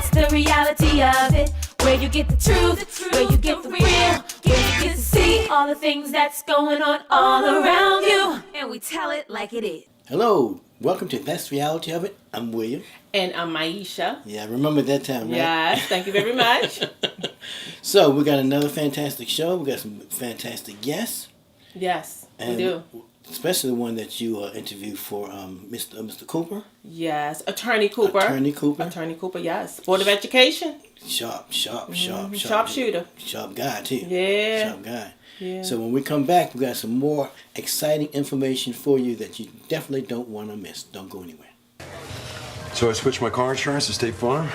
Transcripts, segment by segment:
That's the reality of it. Where you get the truth, where you get the real, where you get to see all the things that's going on all around you. And we tell it like it is. Hello, welcome to That's the Reality of It. I'm William. And I'm Maisha. Yeah, remember that time, right? Yes, thank you very much. So, we got another fantastic show. We got some fantastic guests. Yes, and we do. Especially the one that you interviewed for Mr. Cooper. Yes, Attorney Cooper. Attorney Cooper, yes. Board of Education. Sharp shooter. Sharp guy, too. Yeah. Sharp guy. Yeah. So when we come back, we got some more exciting information for you that you definitely don't want to miss. Don't go anywhere. So I switched my car insurance to State Farm.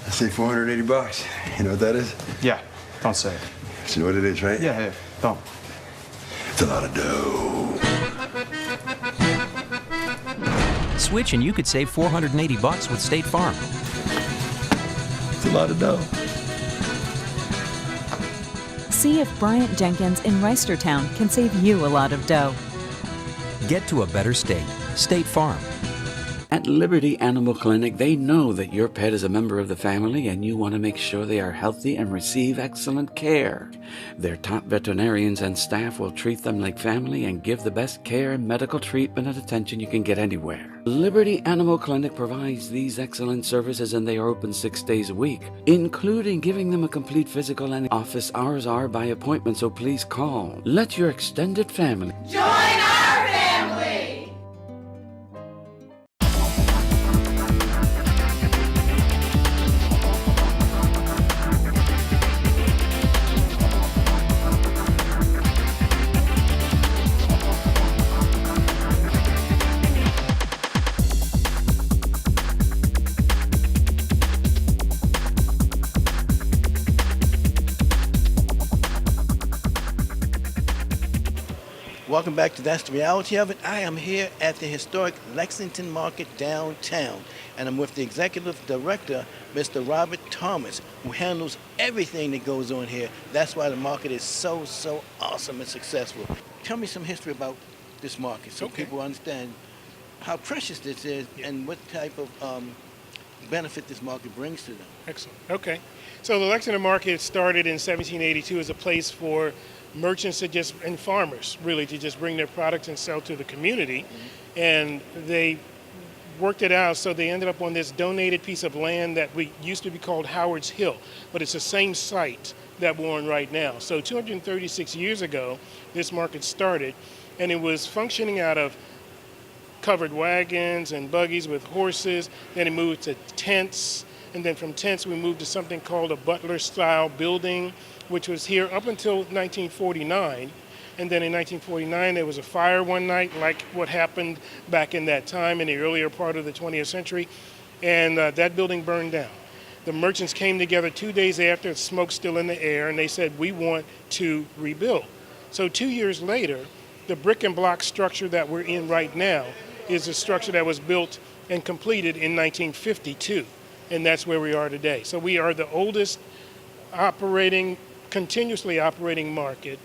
I saved $480. You know what that is? Yeah, don't say it. You know what it is, right? Yeah, don't. It's a lot of dough. Switch and you could save $480 with State Farm. It's a lot of dough. See if Bryant Jenkins in Reisterstown can save you a lot of dough. Get to a better state. State Farm. At Liberty Animal Clinic, they know that your pet is a member of the family and you want to make sure they are healthy and receive excellent care. Their top veterinarians and staff will treat them like family and give the best care, medical treatment, and attention you can get anywhere. Liberty Animal Clinic provides these excellent services and they are open 6 days a week, including giving them a complete physical, and office hours are by appointment, so please call. Let your extended family Join our family! Welcome back to That's the Reality of It. I am here at the historic Lexington Market downtown, and I'm with the executive director, Mr. Robert Thomas, who handles everything that goes on here. That's why the market is so awesome and successful. Tell me some history about this market so people understand how precious this is and what type of benefit this market brings to them. Excellent. Okay. So the Lexington Market started in 1782 as a place for merchants and farmers really to just bring their products and sell to the community. And they worked it out so they ended up on this donated piece of land that we used to be called Howard's Hill, but it's the same site that we're on right now. So 236 years ago this market started, and it was functioning out of covered wagons and buggies with horses. Then it moved to tents, and then from tents we moved to something called a butler style building, which was here up until 1949. And then in 1949, there was a fire one night, like what happened back in that time in the earlier part of the 20th century, and that building burned down. The merchants came together 2 days after, the smoke still in the air, and they said, we want to rebuild. So 2 years later, the brick and block structure that we're in right now is a structure that was built and completed in 1952, and that's where we are today. So we are the oldest continuously operating market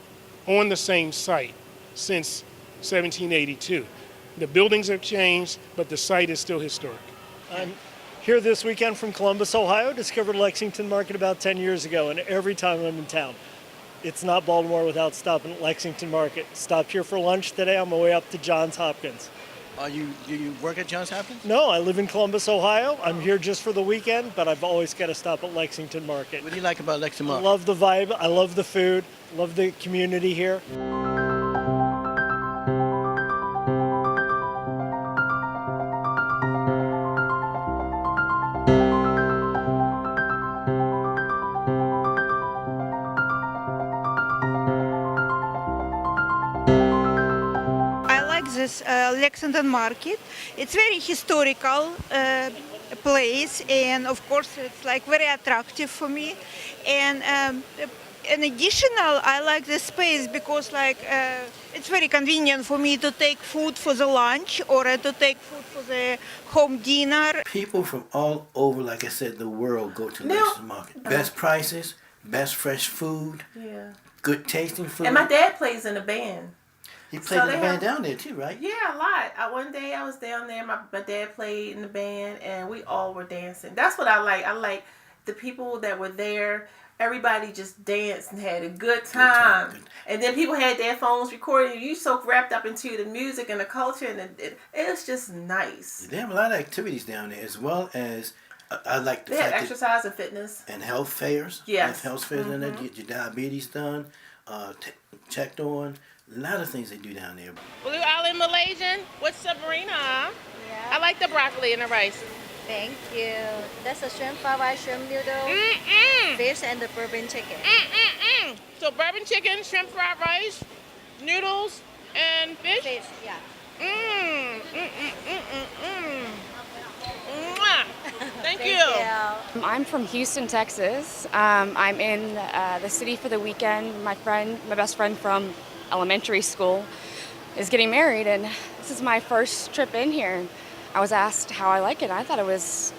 on the same site since 1782. The buildings have changed, but the site is still historic. I'm here this weekend from Columbus, Ohio. Discovered Lexington Market about 10 years ago, and every time I'm in town, it's not Baltimore without stopping at Lexington Market. Stopped here for lunch today on my way up to Johns Hopkins. Do you work at Johns Hopkins? No, I live in Columbus, Ohio. I'm here just for the weekend, but I've always got to stop at Lexington Market. What do you like about Lexington Market? I love the vibe. I love the food. Love the community here. This Lexington Market. It's very historical place, and of course it's like very attractive for me. And in additional, I like the space because it's very convenient for me to take food for the lunch or to take food for the home dinner. People from all over, like I said, the world go to Lexington Market. Best prices, best fresh food, good tasting food. And my dad plays in a band. He played in the band down there too, right? Yeah, a lot. One day I was down there. My dad played in the band, and we all were dancing. That's what I like. I like the people that were there. Everybody just danced and had a good time. And then people had their phones recording. You so wrapped up into the music and the culture, and it's just nice. They have a lot of activities down there, as well as I like the They have fact exercise and fitness and health fairs. Yes. Health fairs in there. Get your diabetes done, checked on. A lot of things they do down there. Blue Island Malaysian with Sabrina. Yeah. I like the broccoli and the rice. Thank you. That's a shrimp fried rice, shrimp noodle, fish, and the bourbon chicken. So bourbon chicken, shrimp fried rice, noodles, and fish? Fish, yeah. Thank you. I'm from Houston, Texas. I'm in the city for the weekend. My best friend from elementary school is getting married, and this is my first trip in here. I was asked how I like it. I thought it was,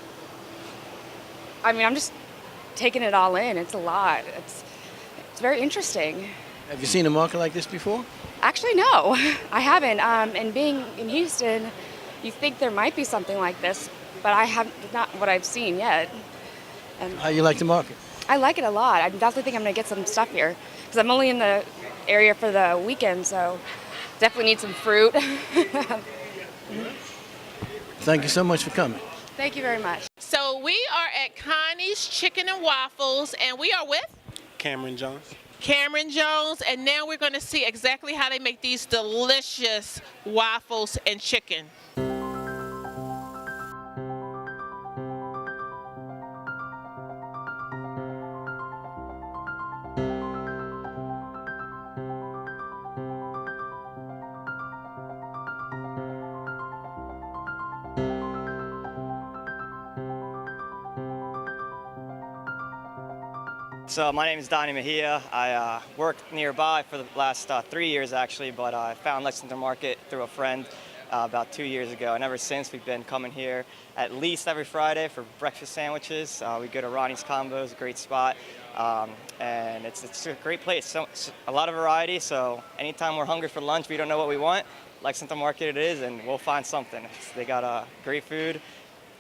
I'm just taking it all in. It's a lot. It's very interesting. Have you seen a market like this before? Actually, no, I haven't. And being in Houston, you think there might be something like this, but I have not what I've seen yet. And How you like the market? I like it a lot. I definitely think I'm going to get some stuff here because I'm only in the area for the weekend, so definitely need some fruit. Thank you so much for coming. Thank you very much. So we are at Connie's Chicken and Waffles, and we are with Cameron Jones. Cameron Jones, and now we're going to see exactly how they make these delicious waffles and chicken. So my name is Donnie Mejia. I worked nearby for the last 3 years actually, but I found Lexington Market through a friend about 2 years ago. And ever since, we've been coming here at least every Friday for breakfast sandwiches. We go to Ronnie's Combos, a great spot. And it's a great place. So a lot of variety, so anytime we're hungry for lunch, we don't know what we want, Lexington Market it is, and we'll find something. They got great food,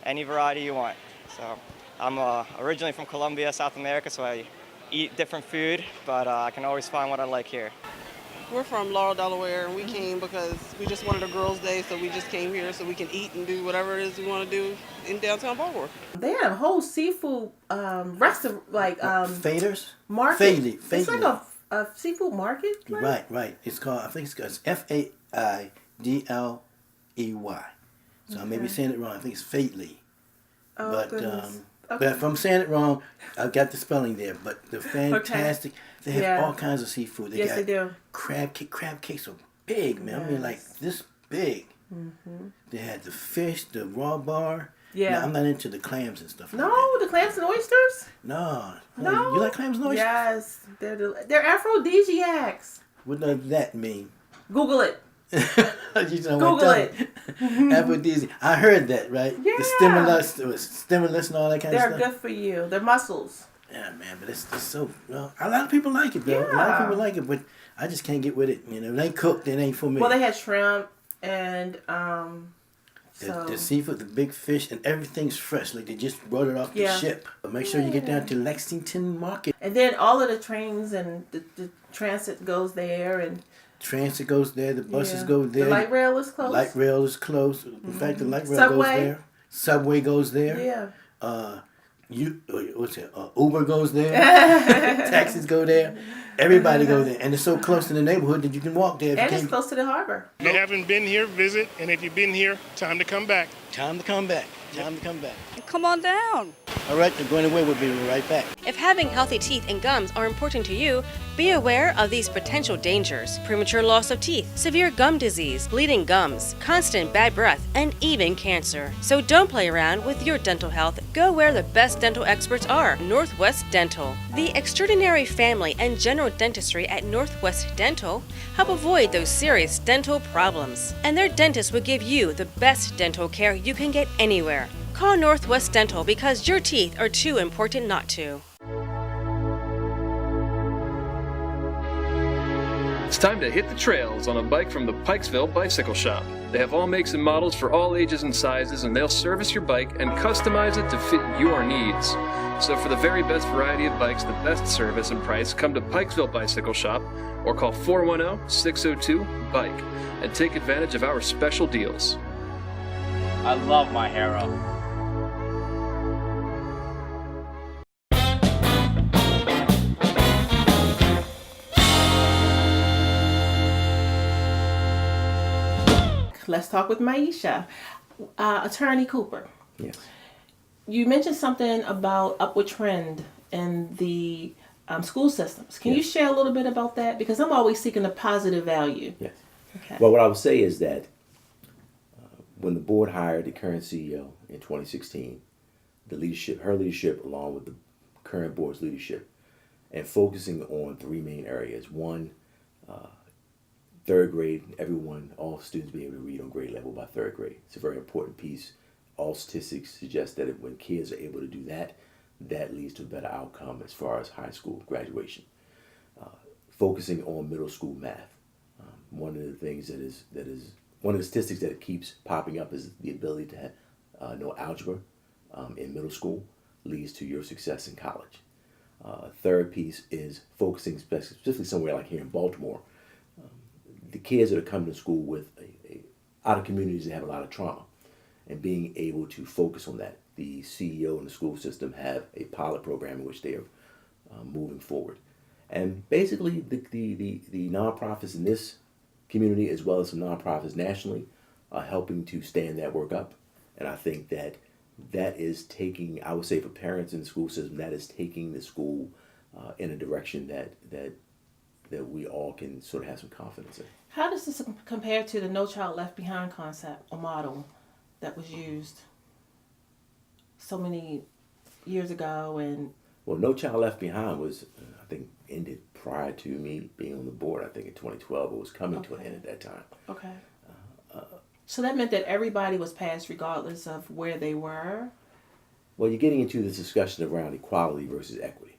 any variety you want. So I'm originally from Colombia, South America, so I eat different food, but I can always find what I like here. We're from Laurel, Delaware, and we came because we just wanted a girls' day, so we just came here so we can eat and do whatever it is we want to do in downtown Baltimore. They had a whole seafood restaurant, like Faders? market. Faidley. It's like a seafood market. Right. It's called, I think it's Faidley. So I may be saying it wrong. I think it's Faidley. Oh, But goodness. but if I'm saying it wrong, I've got the spelling there. But they're fantastic. They have all kinds of seafood. They Yes, got they do. Crab cakes are big, man. I mean, like this big. Mm-hmm. They had the fish, the raw bar. Yeah. Now, I'm not into the clams and stuff. No, the clams and oysters. No. No. You like clams and oysters? Yes, they're aphrodisiacs. What does that mean? Google it. You know, Google it. Aphrodisiac. I heard that, right? Yeah. The stimulus and all that kind of They're stuff. good for you. They're muscles. Yeah, man, but it's so. Well, a lot of people like it, though. A lot of people like it, but I just can't get with it. You know, it ain't cooked. It ain't for me. Well, they had shrimp and the seafood, the big fish, and everything's fresh. Like they just brought it off the ship. But make sure you get down to Lexington Market. And then all of the trains and the transit goes there, and Transit goes there. The buses go there. The light rail is close. Light rail is close. In fact, the light rail Subway. goes there. Subway goes there. Yeah. Uber goes there. Taxis go there. Everybody goes there, and it's so close to the neighborhood that you can walk there. And it's close to the harbor. If you haven't been here, visit, and if you've been here, time to come back. Time to come back. Time to come back. Come on down. All right, they're going away. We'll be right back. If having healthy teeth and gums are important to you, be aware of these potential dangers: premature loss of teeth, severe gum disease, bleeding gums, constant bad breath, and even cancer. So don't play around with your dental health. Go where the best dental experts are: Northwest Dental. The extraordinary family and general dentistry at Northwest Dental help avoid those serious dental problems. And their dentists will give you the best dental care you can get anywhere. Call Northwest Dental because your teeth are too important not to. It's time to hit the trails on a bike from the Pikesville Bicycle Shop. They have all makes and models for all ages and sizes, and they'll service your bike and customize it to fit your needs. So for the very best variety of bikes, the best service and price, come to Pikesville Bicycle Shop or call 410-602-BIKE and take advantage of our special deals. I love my Hero. Let's talk with Maisha. Attorney Cooper. Yes. You mentioned something about upward trend in the school systems. Can you share a little bit about that? Because I'm always seeking a positive value. Yes. Okay. Well, what I would say is that when the board hired the current CEO in 2016, her leadership, along with the current board's leadership, and focusing on three main areas. One, third grade, all students being able to read on grade level by third grade. It's a very important piece. All statistics suggest that when kids are able to do that, that leads to a better outcome as far as high school graduation. Focusing on middle school math. One of the things that is one of the statistics that keeps popping up is the ability to know algebra in middle school leads to your success in college. Third piece is focusing specifically somewhere like here in Baltimore. The kids that are coming to school with out of communities that have a lot of trauma, and being able to focus on that. The CEO and the school system have a pilot program in which they are moving forward. And basically the nonprofits in this community, as well as some nonprofits nationally, are helping to stand that work up. And I think that is taking, I would say for parents in the school system, that is taking the school in a direction that we all can sort of have some confidence in. How does this compare to the No Child Left Behind concept or model that was used so many years ago? And well, No Child Left Behind was, I think, ended prior to me being on the board. I think in 2012 it was coming to an end at that time. Okay. So that meant that everybody was passed regardless of where they were? Well, you're getting into this discussion around equality versus equity.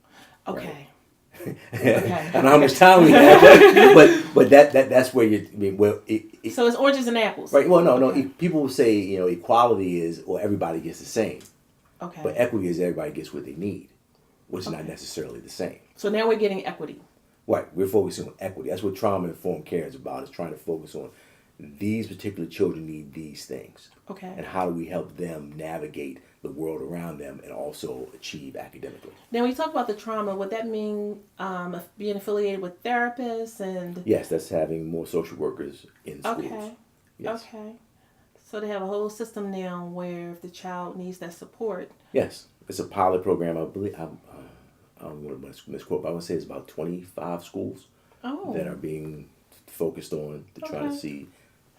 Okay. Right? I don't know how much time we have, but that's where you. I mean, well, so it's oranges and apples, right? Well, no. People will say equality is everybody gets the same. Okay. But equity is everybody gets what they need, which is not necessarily the same. So now we're getting equity. Right. We're focusing on equity. That's what trauma informed care is about. Is trying to focus on these particular children need these things. Okay. And how do we help them navigate the world around them and also achieve academically? Now, when you talk about the trauma, would that mean being affiliated with therapists and? Yes, that's having more social workers in schools. Okay. Yes. Okay. So they have a whole system now where if the child needs that support. Yes, it's a pilot program. I believe I don't want to misquote, but I would say it's about 25 schools that are being focused on to try to see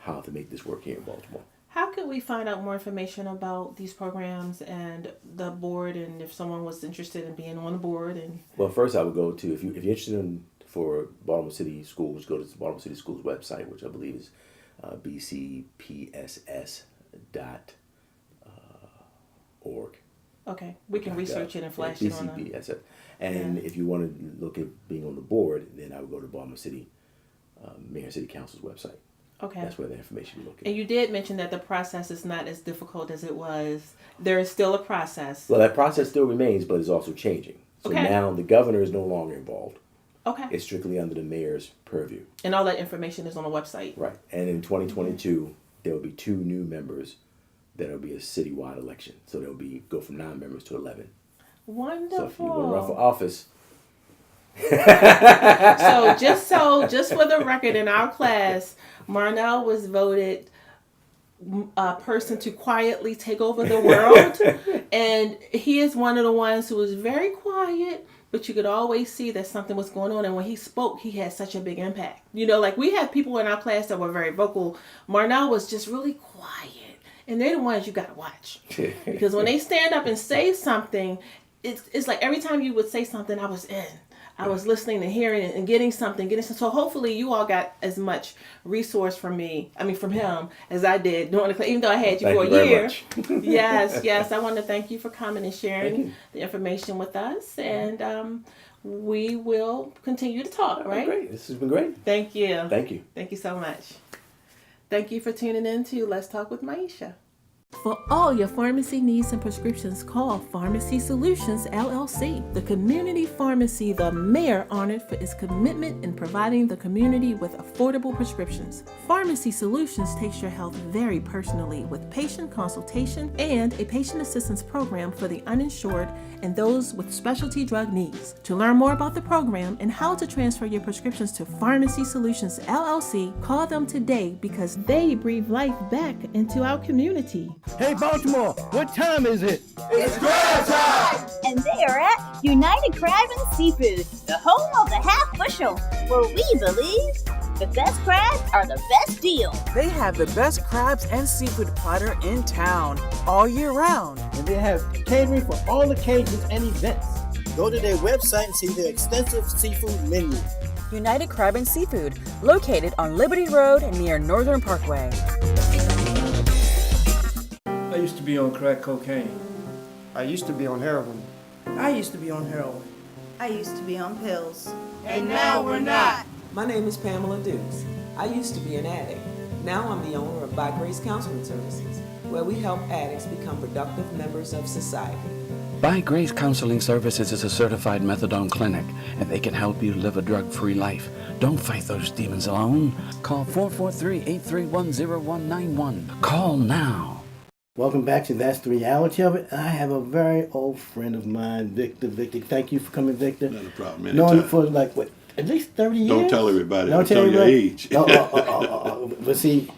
how to make this work here in Baltimore. How could we find out more information about these programs and the board, and if someone was interested in being on the board? And well, first I would go to, if you're interested in for Baltimore City Schools, go to the Baltimore City Schools website, which I believe is bcpss.org. Okay, we can research it and flash it on BCP, that's it. And if you want to look at being on the board, then I would go to Baltimore City, Mayor and City Council's website. Okay. That's where the information you look at. And you did mention that the process is not as difficult as it was. There is still a process. Well, that process still remains, but it's also changing. So now the governor is no longer involved. Okay. It's strictly under the mayor's purview. And all that information is on the website. Right. And in 2022, there will be 2 new members that will be a citywide election. So there'll be go from 9 members to 11. Wonderful. So if you want to run for office. just for the record, in our class, Marnell was voted a person to quietly take over the world. And he is one of the ones who was very quiet, but you could always see that something was going on. And when he spoke, he had such a big impact. Like we had people in our class that were very vocal. Marnell was just really quiet. And they're the ones you got to watch. Because when they stand up and say something, it's like every time you would say something, I was in. I was listening and hearing and getting something. So hopefully you all got as much resource from him as I did during the class, even though I had you Thank for you a very year. much. Yes. I want to thank you for coming and Thank sharing you. the information with us. And we will continue to talk, right? Great. This has been great. Thank you. Thank you. Thank you so much. Thank you for tuning in to Let's Talk with Maisha. For all your pharmacy needs and prescriptions, call Pharmacy Solutions, LLC, the community pharmacy the mayor honored for its commitment in providing the community with affordable prescriptions. Pharmacy Solutions takes your health very personally with patient consultation and a patient assistance program for the uninsured and those with specialty drug needs. To learn more about the program and how to transfer your prescriptions to Pharmacy Solutions, LLC, call them today because they breathe life back into our community. Hey, Baltimore, what time is it? It's crab time! And they are at United Crab and Seafood, the home of the half bushel, where we believe the best crabs are the best deal. They have the best crabs and seafood platter in town all year round. And they have catering for all occasions and events. Go to their website and see their extensive seafood menu. United Crab and Seafood, located on Liberty Road near Northern Parkway. I used to be on crack cocaine. I used to be on heroin. I used to be on heroin. I used to be on pills. And now we're not. My name is Pamela Dukes. I used to be an addict. Now I'm the owner of By Grace Counseling Services, where we help addicts become productive members of society. By Grace Counseling Services is a certified methadone clinic, and they can help you live a drug-free life. Don't fight those demons alone. Call 443-831-0191. Call now. Welcome back to That's the Reality of It. I have a very old friend of mine, Victor. Victor, thank you for coming, Victor. Not a problem. Known Anytime. for like, what, at least 30 years? Don't tell everybody. Don't Don't tell your everybody? age. But see,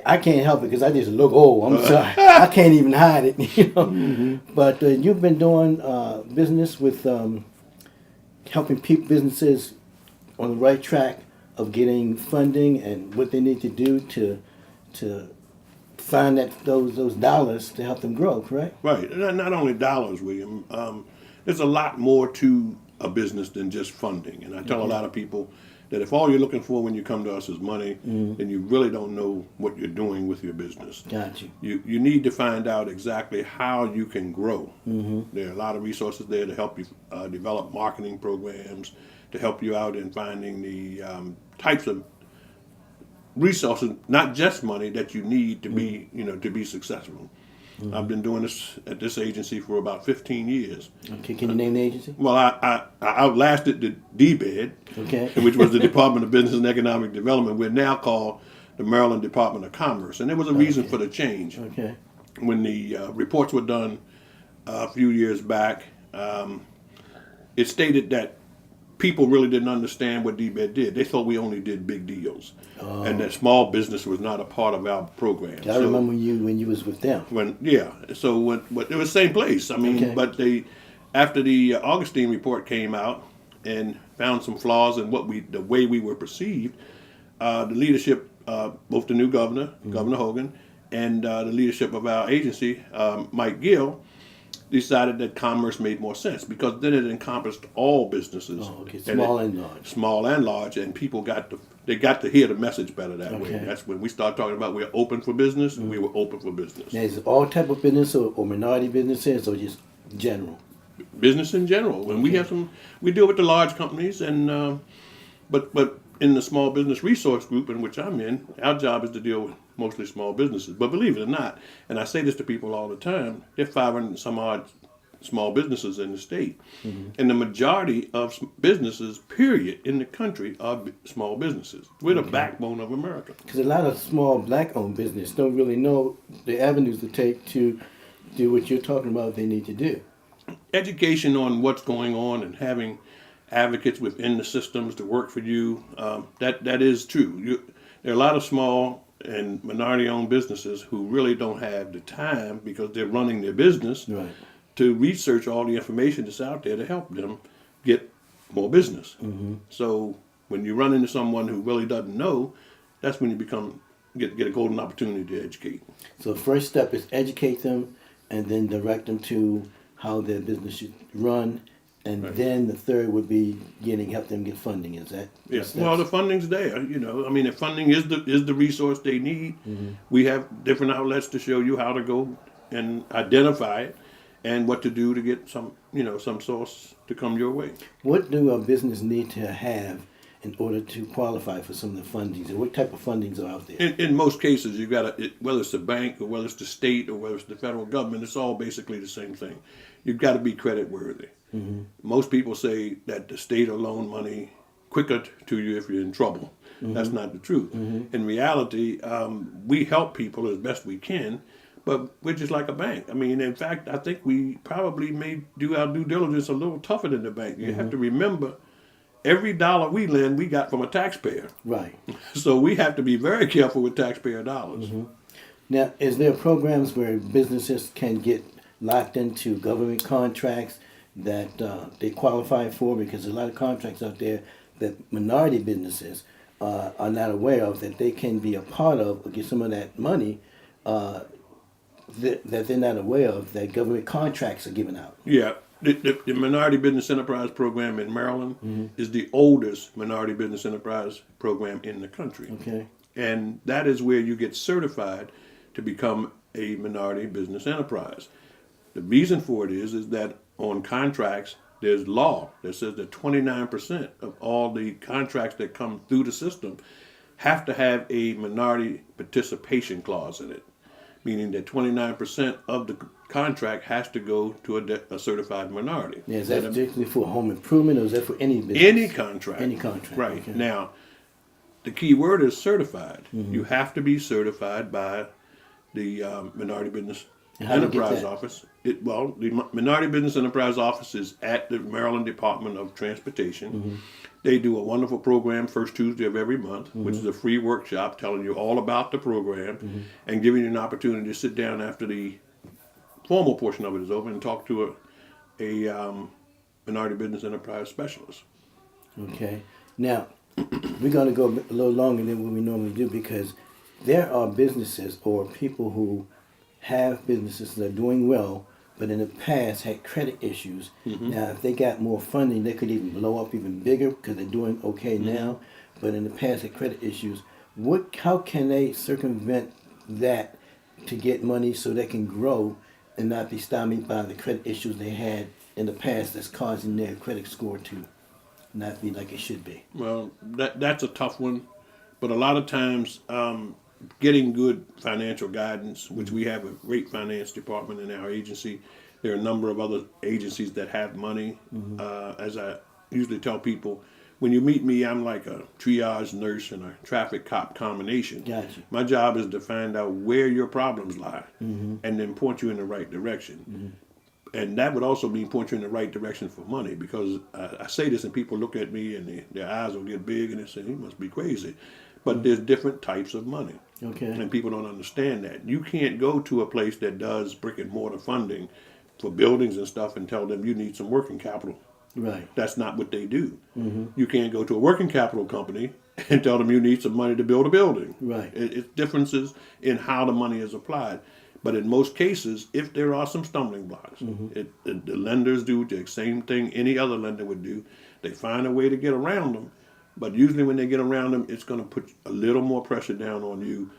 I can't help it because I just look old. I'm sorry. I can't even hide it. Mm-hmm. But you've been doing business with helping businesses on the right track of getting funding and what they need to do to find those dollars to help them grow, correct? Right. Not only dollars, William. There's a lot more to a business than just funding. And I tell a lot of people that if all you're looking for when you come to us is money, then you really don't know what you're doing with your business. Got you. You need to find out exactly how you can grow. There are a lot of resources there to help you develop marketing programs, to help you out in finding the types of resources, not just money, that you need to be, to be successful. I've been doing this at this agency for about 15 years. Okay, can you name the agency? Well, I outlasted the DBED, okay, which was the Department of Business and Economic Development. We're now called the Maryland Department of Commerce, and there was a reason for the change. Okay. When the reports were done a few years back, it stated that people really didn't understand what DBED did. They thought we only did big deals, and that small business was not a part of our program. I remember when you was with them. So it was the same place. I mean, Okay. but after the Augustine report came out and found some flaws in the way we were perceived, the leadership, both the new governor, Governor Hogan, and the leadership of our agency, Mike Gill, decided that commerce made more sense because then it encompassed all businesses. Small and large. Small and large, and people got to hear the message better that way. Okay. That's when we started talking about we're open for business, and we were open for business. Now, is it all type of business or minority businesses or just general? Business in general. When we deal with the large companies, and but in the small business resource group in which I'm in, our job is to deal with mostly small businesses. But believe it or not, and I say this to people all the time, there are 500 and some odd small businesses in the state. And the majority of businesses, period, in the country are small businesses. We're the backbone of America. Because a lot of small black-owned business don't really know the avenues to take to do what you're talking about they need to do. Education on what's going on and having advocates within the systems to work for you, that is true. There are a lot of small and minority-owned businesses who really don't have the time because they're running their business to research all the information that's out there to help them get more business. So when you run into someone who really doesn't know, that's when you get a golden opportunity to educate. So the first step is educate them and then direct them to how their business should run And Right. then the third would be help them get funding. Is that? Yes. Well, the funding's there. I mean, if funding is the resource they need, we have different outlets to show you how to go and identify it, and what to do to get some source to come your way. What do a business need to have in order to qualify for some of the fundings? And what type of fundings are out there? In most cases, you got to, whether it's the bank or whether it's the state or whether it's the federal government, it's all basically the same thing. You've got to be credit worthy. Most people say that the state will loan money quicker to you if you're in trouble. That's not the truth. In reality, we help people as best we can, but we're just like a bank. I mean, in fact, I think we probably may do our due diligence a little tougher than the bank. You have to remember, every dollar we lend, we got from a taxpayer. Right. So we have to be very careful with taxpayer dollars. Now, is there programs where businesses can get locked into government contracts that they qualify for? Because there's a lot of contracts out there that minority businesses are not aware of, that they can be a part of or get some of that money that they're not aware of, that government contracts are given out. Yeah. The Minority Business Enterprise Program in Maryland is the oldest minority business enterprise program in the country. Okay. And that is where you get certified to become a minority business enterprise. The reason for it is that on contracts, there's law that says that 29% of all the contracts that come through the system have to have a minority participation clause in it, meaning that 29% of the contract has to go to a certified minority. Yeah, is that particularly for home improvement, or is that for any business? Any contract. Any contract. Right. Okay. Now, the key word is certified. You have to be certified by the Minority Business How do you get Enterprise that? Office. The Minority Business Enterprise Office is at the Maryland Department of Transportation. They do a wonderful program first Tuesday of every month, which is a free workshop telling you all about the program and giving you an opportunity to sit down after the formal portion of it is over and talk to a Minority Business Enterprise specialist. Okay. Now, we're going to go a little longer than what we normally do, because there are businesses or people who have businesses that are doing well, but in the past had credit issues. Now, if they got more funding, they could even blow up even bigger because they're doing okay now, but in the past had credit issues. How can they circumvent that to get money so they can grow and not be stymied by the credit issues they had in the past that's causing their credit score to not be like it should be? Well, that's a tough one, but a lot of times getting good financial guidance, which we have a great finance department in our agency. There are a number of other agencies that have money. As I usually tell people, when you meet me, I'm like a triage nurse and a traffic cop combination. Gotcha. My job is to find out where your problems lie and then point you in the right direction. And that would also mean point you in the right direction for money, because I say this and people look at me and their eyes will get big and they say, he must be crazy. But there's different types of money. Okay. And people don't understand that. You can't go to a place that does brick and mortar funding for buildings and stuff and tell them you need some working capital. Right. That's not what they do. You can't go to a working capital company and tell them you need some money to build a building. Right. It's differences in how the money is applied. But in most cases, if there are some stumbling blocks, the lenders do the same thing any other lender would do. They find a way to get around them. But usually when they get around them, it's going to put a little more pressure down on you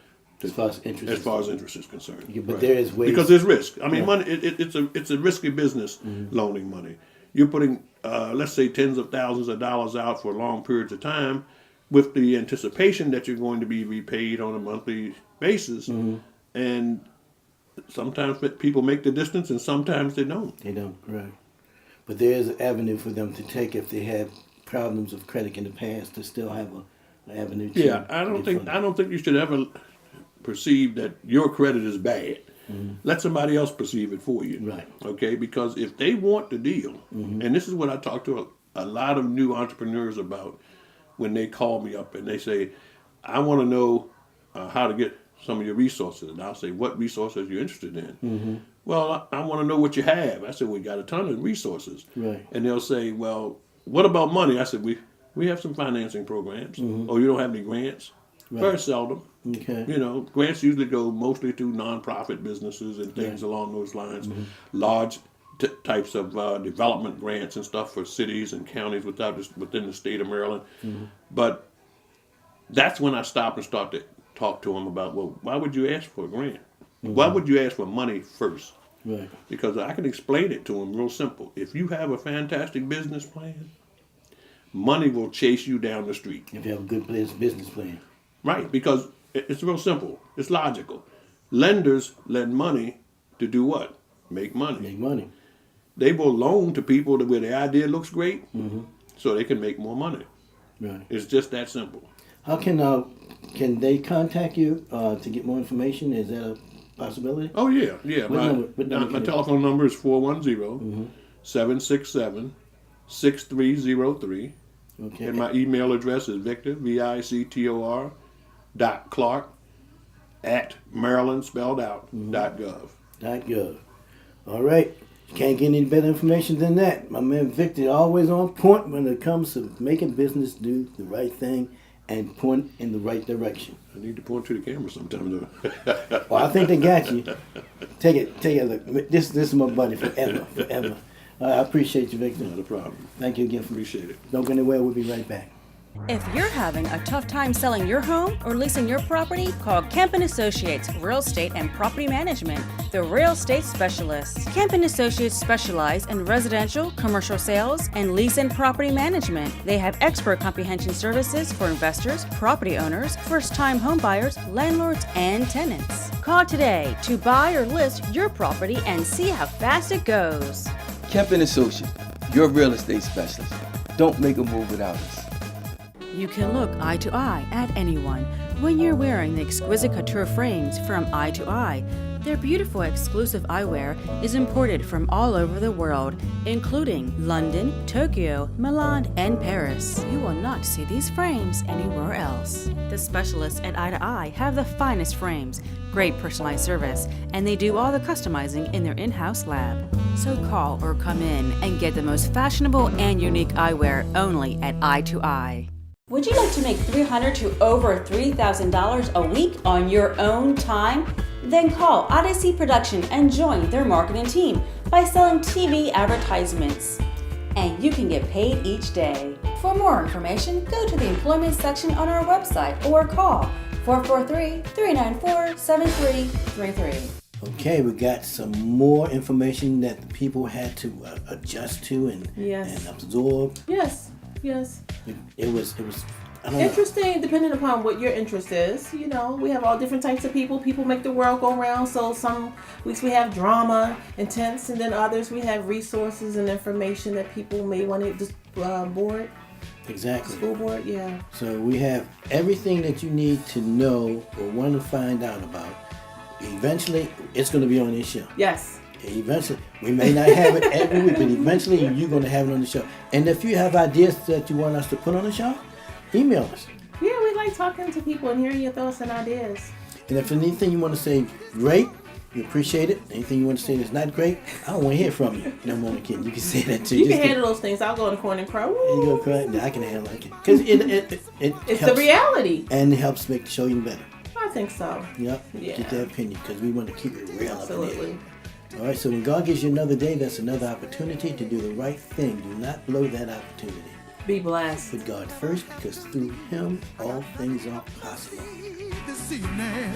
as far as interest is concerned. Yeah, but there is ways, because there's risk. I mean, yeah. money. It's a risky business loaning money. You're putting, let's say, tens of thousands of dollars out for long periods of time, with the anticipation that you're going to be repaid on a monthly basis, and sometimes people make the distance, and sometimes they don't. They don't, right? But there is an avenue for them to take if they have problems of credit in the past, to still have an avenue to Yeah, I don't think you should ever perceive that your credit is bad. Let somebody else perceive it for you. Right. Okay, because if they want the deal, and this is what I talk to a lot of new entrepreneurs about when they call me up and they say, I want to know how to get some of your resources. And I'll say, what resources are you interested in? Well, I want to know what you have. I said, we got a ton of resources. Right. And they'll say, well, what about money? I said, we have some financing programs. Oh, you don't have any grants? Right. Very seldom. Okay. You know, grants usually go mostly to nonprofit businesses and things along those lines. Large types of development grants and stuff for cities and counties within the state of Maryland. But that's when I stopped and started to talk to them about, well, why would you ask for a grant? Why would you ask for money first? Right. Because I can explain it to them real simple. If you have a fantastic business plan, money will chase you down the street. If you have a good business plan. Right, because it's real simple. It's logical. Lenders lend money to do what? Make money. Make money. They will loan to people where the idea looks great, so they can make more money. Right. It's just that simple. How can they contact you to get more information? Is that a possibility? Oh, yeah. What number My telephone number is 410-767-6303. Okay. And my email address is Victor, VICTOR, .Clark@Maryland, spelled out, .gov. .gov. All right. Can't get any better information than that. My man Victor always on point when it comes to making business do the right thing and point in the right direction. I need to point to the camera sometime, though. Well, I think they got you. Take a look. This is my buddy forever. I appreciate you, Victor. Not a problem. Thank you again. Appreciate it. Don't go anywhere. We'll be right back. If you're having a tough time selling your home or leasing your property, call Kemp & Associates Real Estate and Property Management, the real estate specialists. Kemp & Associates specialize in residential, commercial sales, and lease and property management. They have expert comprehension services for investors, property owners, first-time home buyers, landlords, and tenants. Call today to buy or list your property and see how fast it goes. Kemp & Associates, your real estate specialist. Don't make a move without us. You can look eye to eye at anyone when you're wearing the exquisite couture frames from Eye to Eye. Their beautiful exclusive eyewear is imported from all over the world, including London, Tokyo, Milan, and Paris. You will not see these frames anywhere else. The specialists at Eye to Eye have the finest frames, great personalized service, and they do all the customizing in their in-house lab. So call or come in and get the most fashionable and unique eyewear only at Eye to Eye. Would you like to make $300 to over $3,000 a week on your own time? Then call Odyssey Production and join their marketing team by selling TV advertisements. And you can get paid each day. For more information, go to the employment section on our website or call 443-394-7333. Okay, we got some more information that the people had to adjust to and absorb. Yes. It was I don't interesting, depending upon what your interest is. You know, we have all different types of people. People make the world go round. So some weeks we have drama, intense, and then others we have resources and information that people may want to just board. Exactly. School board, yeah. So we have everything that you need to know or want to find out about. Eventually, it's going to be on this show. Yes. Eventually, we may not have it every week, but eventually you're going to have it on the show. And if you have ideas that you want us to put on the show, email us. Yeah, we like talking to people and hearing your thoughts and ideas. And if anything you want to say, great, we appreciate it. Anything you want to say that's not great, I don't want to hear from you. No more kidding. You can say that too. You can handle those things. I'll go in the corner and cry. Woo. You go cry. Yeah, I can handle it. Because it's the reality. And it helps make the show even better. I think so. Yep. Yeah. Get that opinion because we want to keep it real. Absolutely. All right, so when God gives you another day, that's another opportunity to do the right thing. Do not blow that opportunity. Be blessed. Put God first because through Him, all things are possible. This evening,